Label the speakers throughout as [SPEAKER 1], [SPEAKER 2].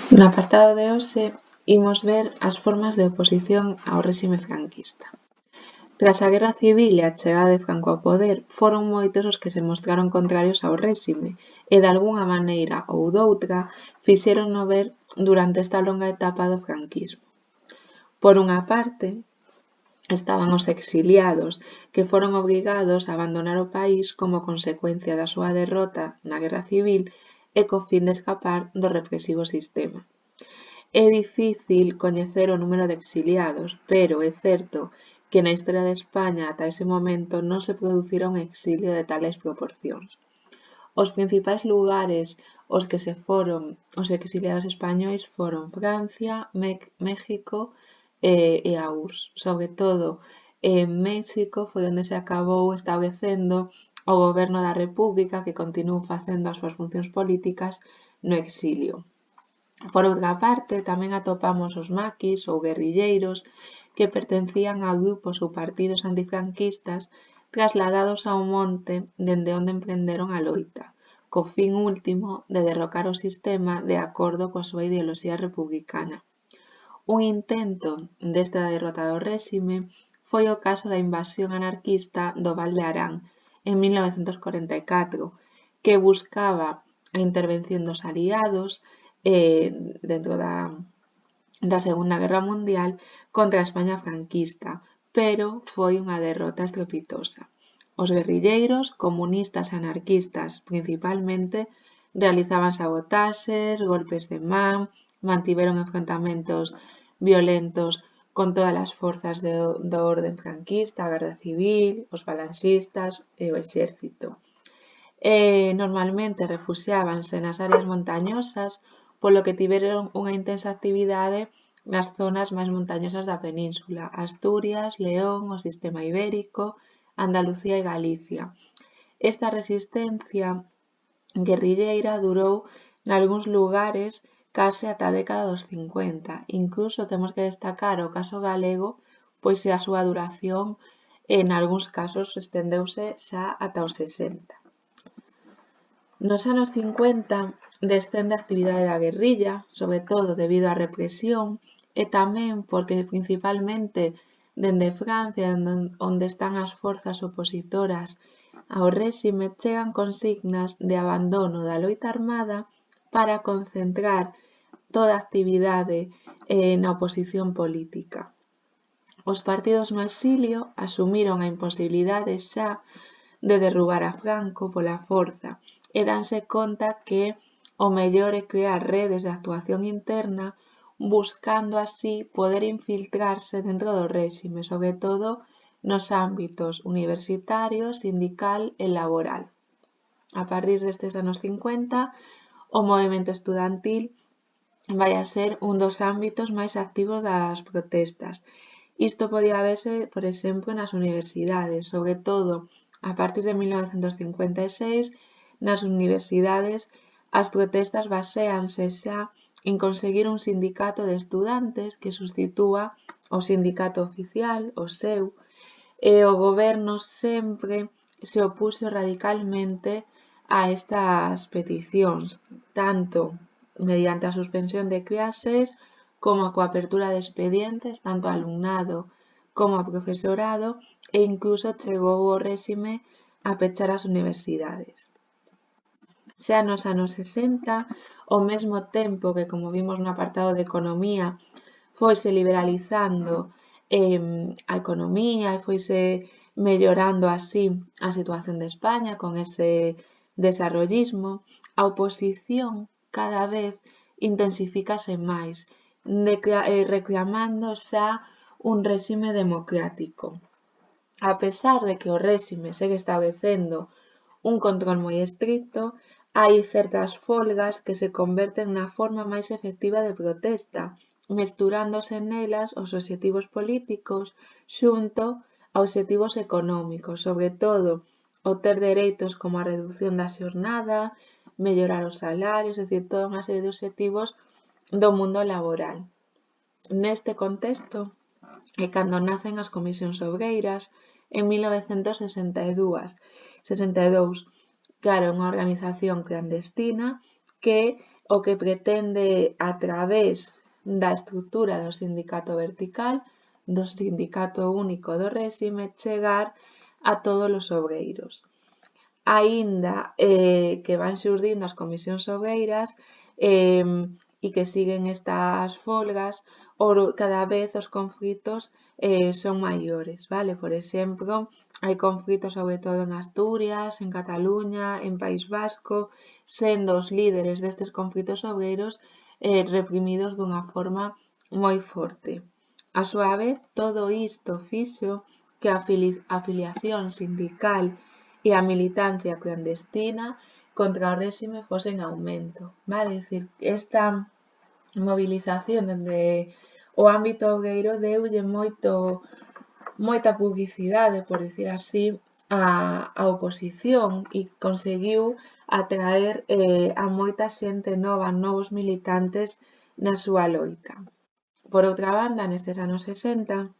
[SPEAKER 1] No apartado de hoxe imos ver as formas de oposición ao réxime franquista. Tras a Guerra Civil e a chegada de Franco ao poder, foron moitos os que se mostraron contrarios ao réxime e, de algunha maneira ou doutra, fixérono ver durante esta longa etapa do franquismo. Por unha parte, estaban os exiliados, que foron obrigados a abandonar o país como consecuencia da súa derrota na Guerra Civil e co fin de escapar do represivo sistema. É difícil coñecer o número de exiliados, pero é certo que na historia de España ata ese momento non se producira un exilio de tales proporcións. Os principais lugares aos que se foron os exiliados españois foron Francia, México e a URSS. Sobre todo, en México foi onde se acabou establecendo o goberno da República, que continuou facendo as súas funcións políticas no exilio. Por outra parte, tamén atopamos os maquis ou guerrilleiros que pertencían a grupos ou partidos antifranquistas trasladados ao monte dende onde emprenderon a loita, co fin último de derrocar o sistema de acordo coa súa ideoloxía republicana. Un intento desta derrota do réxime foi o caso da invasión anarquista do Val de Arán en 1944, que buscaba a intervención dos aliados dentro da Segunda Guerra Mundial contra a España franquista, pero foi unha derrota estrepitosa. Os guerrilleiros, comunistas e anarquistas principalmente, realizaban sabotaxes, golpes de man, mantiveron enfrontamentos violentos con todas as forzas do orden franquista, a Garda Civil, os falanxistas e o exército. Normalmente refuxiábanse nas áreas montañosas, polo que tiveron unha intensa actividade nas zonas máis montañosas da península: Asturias, León, o sistema ibérico, Andalucía e Galicia. Esta resistencia guerrilleira durou nalgúns lugares case ata a década dos 50. Incluso temos que destacar o caso galego, pois a súa duración en algúns casos estendeuse xa ata os 60. Nos anos 50 descende a actividade da guerrilla, sobre todo debido á represión e tamén porque principalmente dende Francia, onde están as forzas opositoras ao réxime, chegan consignas de abandono da loita armada para concentrar toda a actividade na oposición política. Os partidos no exilio asumiron a imposibilidade xa de derrubar a Franco pola forza e danse conta que o mellor é crear redes de actuación interna, buscando así poder infiltrarse dentro do réxime, sobre todo nos ámbitos universitario, sindical e laboral. A partir destes anos 50, o movemento estudantil vai a ser un dos ámbitos máis activos das protestas. Isto podía verse, por exemplo, nas universidades, sobre todo a partir de 1956, nas universidades as protestas baséanse xa en conseguir un sindicato de estudantes que substitúa o sindicato oficial, o SEU, e o goberno sempre se opuxo radicalmente a estas peticións, tanto mediante a suspensión de clases como coa apertura de expedientes tanto ao alumnado como ao profesorado, e incluso chegou o réxime a pechar as universidades. Xa nos anos 60, ao mesmo tempo que, como vimos no apartado de economía, foise liberalizando a economía e foise mellorando así a situación de España con ese desarrollismo, a oposición cada vez intensifícase máis, reclamando xa un réxime democrático. A pesar de que o réxime segue establecendo un control moi estricto, hai certas folgas que se converten na forma máis efectiva de protesta, mesturándose nelas os obxectivos políticos xunto a obxectivos económicos, sobre todo o ter dereitos como a redución da xornada, mellorar os salarios, é dicir, toda unha serie de obxectivos do mundo laboral. Neste contexto é cando nacen as comisións obreiras en 1962, claro, unha organización clandestina que o que pretende a través da estrutura do sindicato vertical, do sindicato único do réxime, chegar a todos os obreiros. Aínda que van xurdindo as comisións obreiras e que siguen estas folgas, cada vez os conflitos son maiores, vale? Por exemplo, hai conflitos sobre todo en Asturias, en Cataluña, en País Vasco, sendo os líderes destes conflitos obreiros reprimidos dunha forma moi forte. A súa vez, todo isto fixo que a afiliación sindical e a militancia clandestina contra o réxime fose en aumento, vale? É dicir, esta movilización dende o ámbito obreiro deulle moita publicidade, por dicir así, a oposición e conseguiu atraer a moita xente nova, novos militantes na súa loita. Por outra banda, nestes anos 60,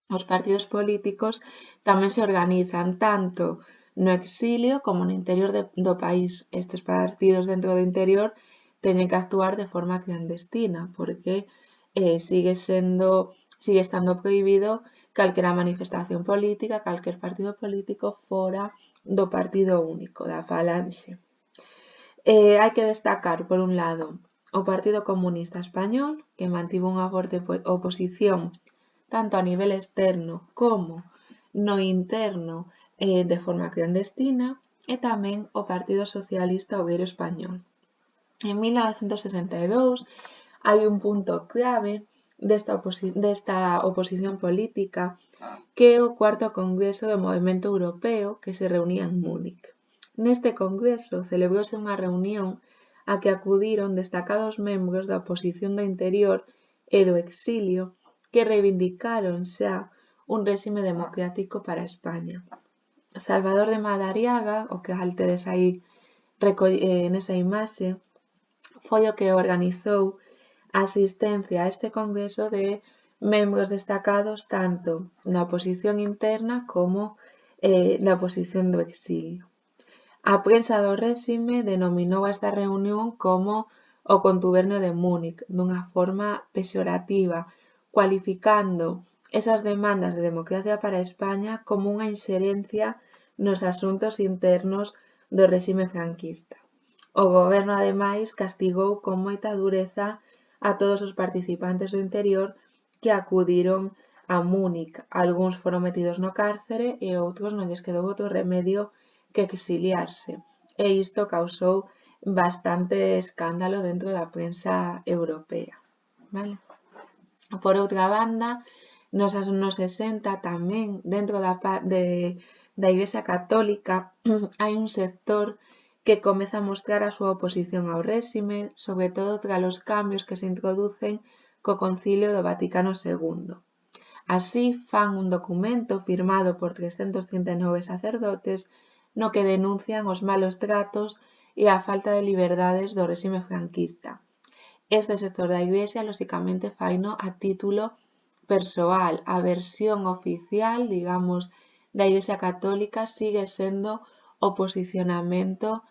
[SPEAKER 1] os partidos políticos tamén se organizan tanto no exilio como no interior do país. Estes partidos dentro do interior teñen que actuar de forma clandestina porque sigue estando prohibido calquera manifestación política, calquer partido político fora do partido único, da falanxe. Hai que destacar, por un lado, o Partido Comunista Español, que mantivo unha forte oposición tanto a nivel externo como no interno de forma clandestina, e tamén o Partido Socialista Obreiro Español. En 1962 hai un punto clave desta oposición política, que é o cuarto Congreso do Movemento Europeo que se reunía en Múnich. Neste congreso celebrouse unha reunión a que acudiron destacados membros da oposición do interior e do exilio que reivindicaron xa un réxime democrático para España. Salvador de Madariaga, o que tedes aí nesa imaxe, foi o que organizou a asistencia a este congreso de membros destacados tanto na oposición interna como na oposición do exilio. A prensa do réxime denominou a esta reunión como o contubernio de Múnich, dunha forma pexorativa, cualificando esas demandas de democracia para España como unha inxerencia nos asuntos internos do réxime franquista. O goberno, ademais, castigou con moita dureza a todos os participantes do interior que acudiron a Múnich. Algúns foron metidos no cárcere e outros non lles quedou outro remedio que exiliarse. E isto causou bastante escándalo dentro da prensa europea. Vale? Por outra banda, nos anos 60 tamén, dentro da Igrexa Católica, hai un sector que comeza a mostrar a súa oposición ao réxime, sobre todo tras os cambios que se introducen co Concilio do Vaticano II. Así, fan un documento firmado por 339 sacerdotes no que denuncian os malos tratos e a falta de liberdades do réxime franquista. Este sector da Iglesia, lóxicamente, faino a título persoal. A versión oficial, digamos, da Iglesia Católica sigue sendo o posicionamento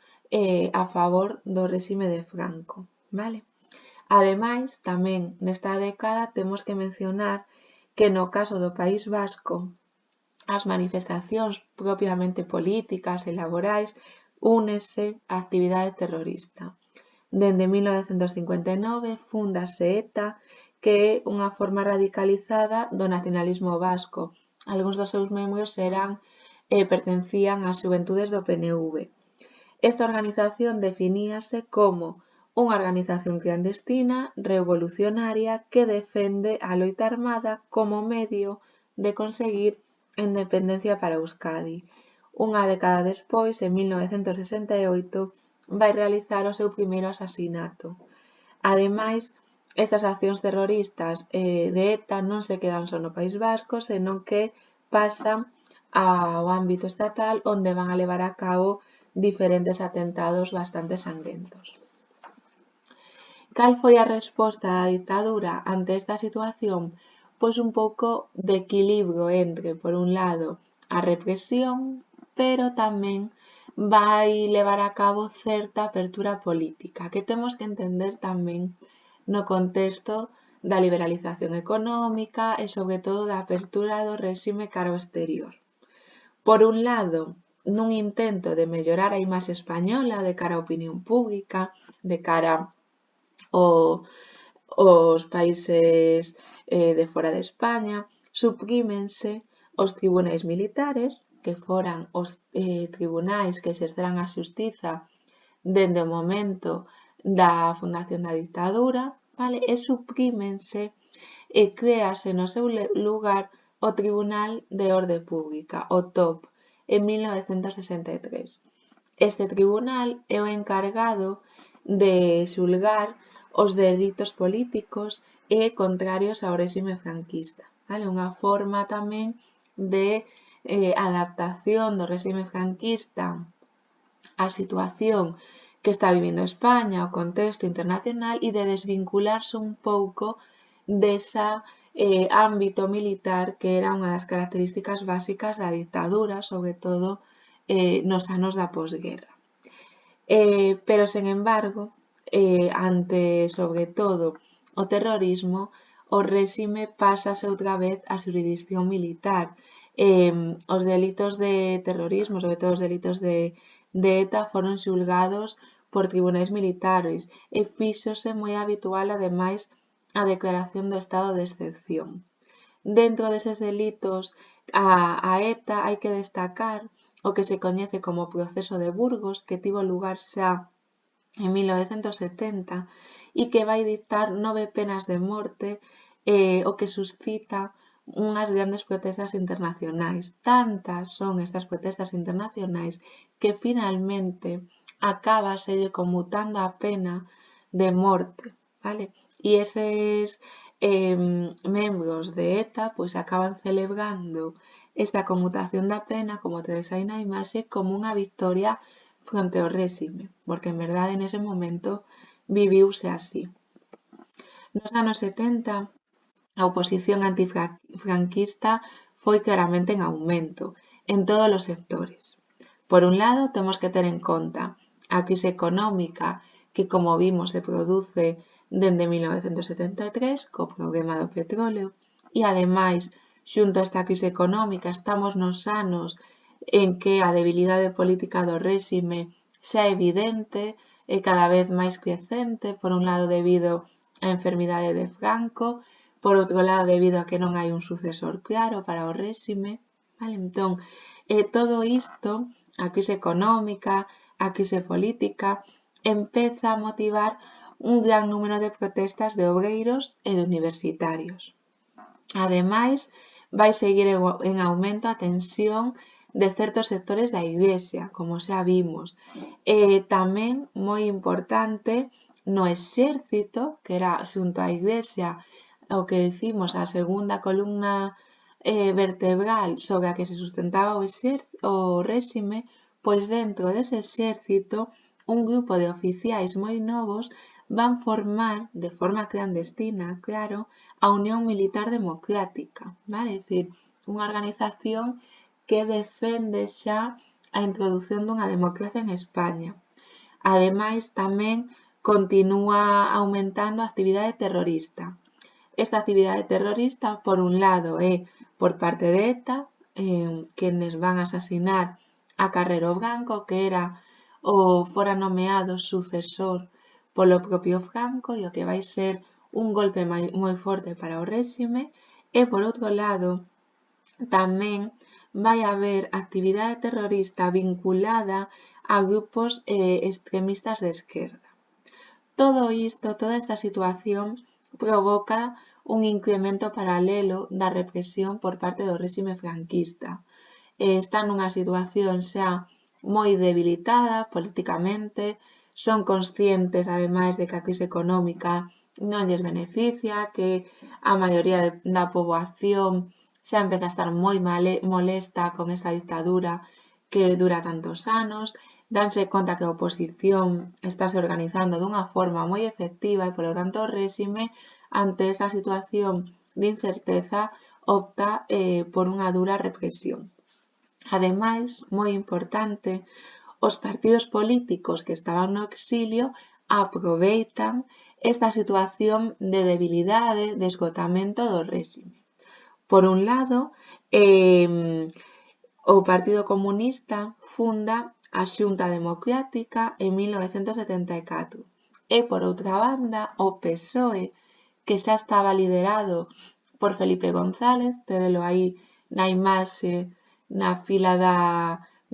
[SPEAKER 1] a favor do réxime de Franco, vale? Ademais, tamén nesta década temos que mencionar que no caso do País Vasco as manifestacións propiamente políticas e laborais únese á actividade terrorista. Dende 1959 fúndase ETA, que é unha forma radicalizada do nacionalismo vasco. Algúns dos seus membros pertencían ás xuventudes do PNV. Esta organización definíase como unha organización clandestina revolucionaria que defende a loita armada como medio de conseguir a independencia para Euskadi. Unha década despois, en 1968, vai realizar o seu primeiro asasinato. Ademais, estas accións terroristas de ETA non se quedan só no País Vasco, senón que pasan ao ámbito estatal, onde van a levar a cabo diferentes atentados bastante sangrentos. Cal foi a resposta da ditadura ante esta situación? Pois un pouco de equilibrio entre, por un lado, a represión, pero tamén vai levar a cabo certa apertura política, que temos que entender tamén no contexto da liberalización económica e, sobre todo, da apertura do réxime cara ao exterior. Por un lado, nun intento de mellorar a imaxe española de cara á opinión pública, de cara aos países de fora de España, suprímense os tribunais militares, que foran os tribunais que exerceran a xustiza dende o momento da fundación da dictadura, vale? E suprímense e créase no seu lugar o Tribunal de Orde Pública, o TOP, en 1963. Este tribunal é o encargado de xulgar os delitos políticos e contrarios ao réxime franquista. Vale? Unha forma tamén de adaptación do réxime franquista á situación que está vivindo España, ao contexto internacional e de desvincularse un pouco desa ámbito militar que era unha das características básicas da dictadura, sobre todo nos anos da posguerra. Pero, sen embargo, ante, sobre todo, o terrorismo, o réxime pásase outra vez á xurisdicción militar. Os delitos de terrorismo, sobre todo os delitos de ETA, foron xulgados por tribunais militares e fíxose moi habitual, ademais, a declaración do estado de excepción. Dentro deses delitos a ETA hai que destacar o que se coñece como Proceso de Burgos, que tivo lugar xa en 1970 e que vai dictar 9 penas de morte, o que suscita unhas grandes protestas internacionais. Tantas son estas protestas internacionais que finalmente acábaselle conmutando a pena de morte, vale? E eses membros de ETA pois acaban celebrando esta conmutación da pena, como tedes aí na imaxe, como unha victoria fronte ao réxime, porque en verdade nese momento viviuse así. Nos anos 70, a oposición antifranquista foi claramente en aumento en todos os sectores. Por un lado, temos que ter en conta a crise económica que, como vimos, se produce dende 1973 co problema do petróleo e, ademais, xunto a esta crise económica, estamos nos anos en que a debilidade política do réxime xa é evidente e cada vez máis crecente, por un lado debido á enfermidade de Franco, por outro lado debido a que non hai un sucesor claro para o réxime, vale? Entón, todo isto, a crise económica, a crise política, empeza a motivar un gran número de protestas de obreiros e de universitarios. Ademais, vai seguir en aumento a tensión de certos sectores da Iglesia, como xa vimos. Tamén, moi importante, no exército, que era xunto á Iglesia o que decimos a segunda columna vertebral sobre a que se sustentaba o réxime, pois dentro dese exército un grupo de oficiais moi novos van formar, de forma clandestina, claro, a Unión Militar Democrática, vale? É dicir, unha organización que defende xa a introdución dunha democracia en España. Ademais, tamén continúa aumentando a actividade terrorista. Esta actividade terrorista, por un lado, é por parte de ETA, quenes van asasinar a Carrero Branco, que era fora nomeado sucesor polo propio Franco e o que vai ser un golpe moi forte para o réxime, e por outro lado tamén vai haber actividade terrorista vinculada a grupos extremistas de esquerda. Todo isto, toda esta situación provoca un incremento paralelo da represión por parte do réxime franquista. Está nunha situación xa moi debilitada políticamente, son conscientes, ademais, de que a crise económica non lles beneficia, que a maioría da poboación xa empeza a estar moi molesta con esta dictadura que dura tantos anos, danse conta que a oposición está se organizando dunha forma moi efectiva e, polo tanto, o réxime, ante esa situación de incerteza, opta por unha dura represión. Ademais, moi importante, os partidos políticos que estaban no exilio aproveitan esta situación de debilidade, de esgotamento do réxime. Por un lado, o Partido Comunista funda a Xunta Democrática en 1974 e, por outra banda, o PSOE, que xa estaba liderado por Felipe González, tédelo aí na imaxe na fila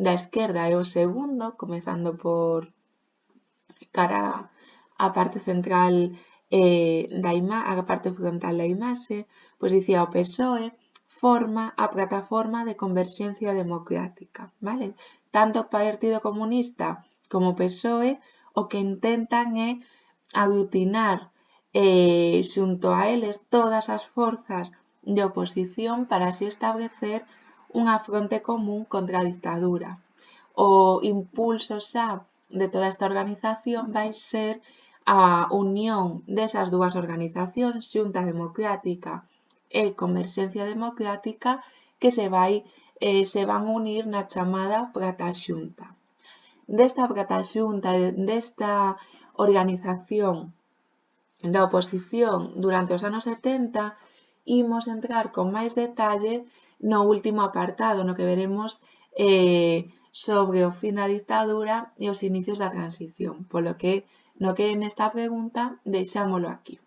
[SPEAKER 1] da esquerda é o segundo, comezando por cara á parte central a parte frontal da imaxe, pois dicía o PSOE forma a plataforma de converxencia democrática, vale? Tanto o Partido Comunista como o PSOE o que intentan é aglutinar xunto a eles todas as forzas de oposición para así establecer unha fronte común contra a dictadura. O impulso xa de toda esta organización vai ser a unión desas dúas organizacións, Xunta Democrática e Converxencia Democrática, que se van unir na chamada Prata Xunta. Desta Prata Xunta, desta organización da oposición durante os anos 70, imos entrar con máis detalle no último apartado, no que veremos sobre o fin da dictadura e os inicios da transición, polo que no que nesta pregunta deixámolo aquí.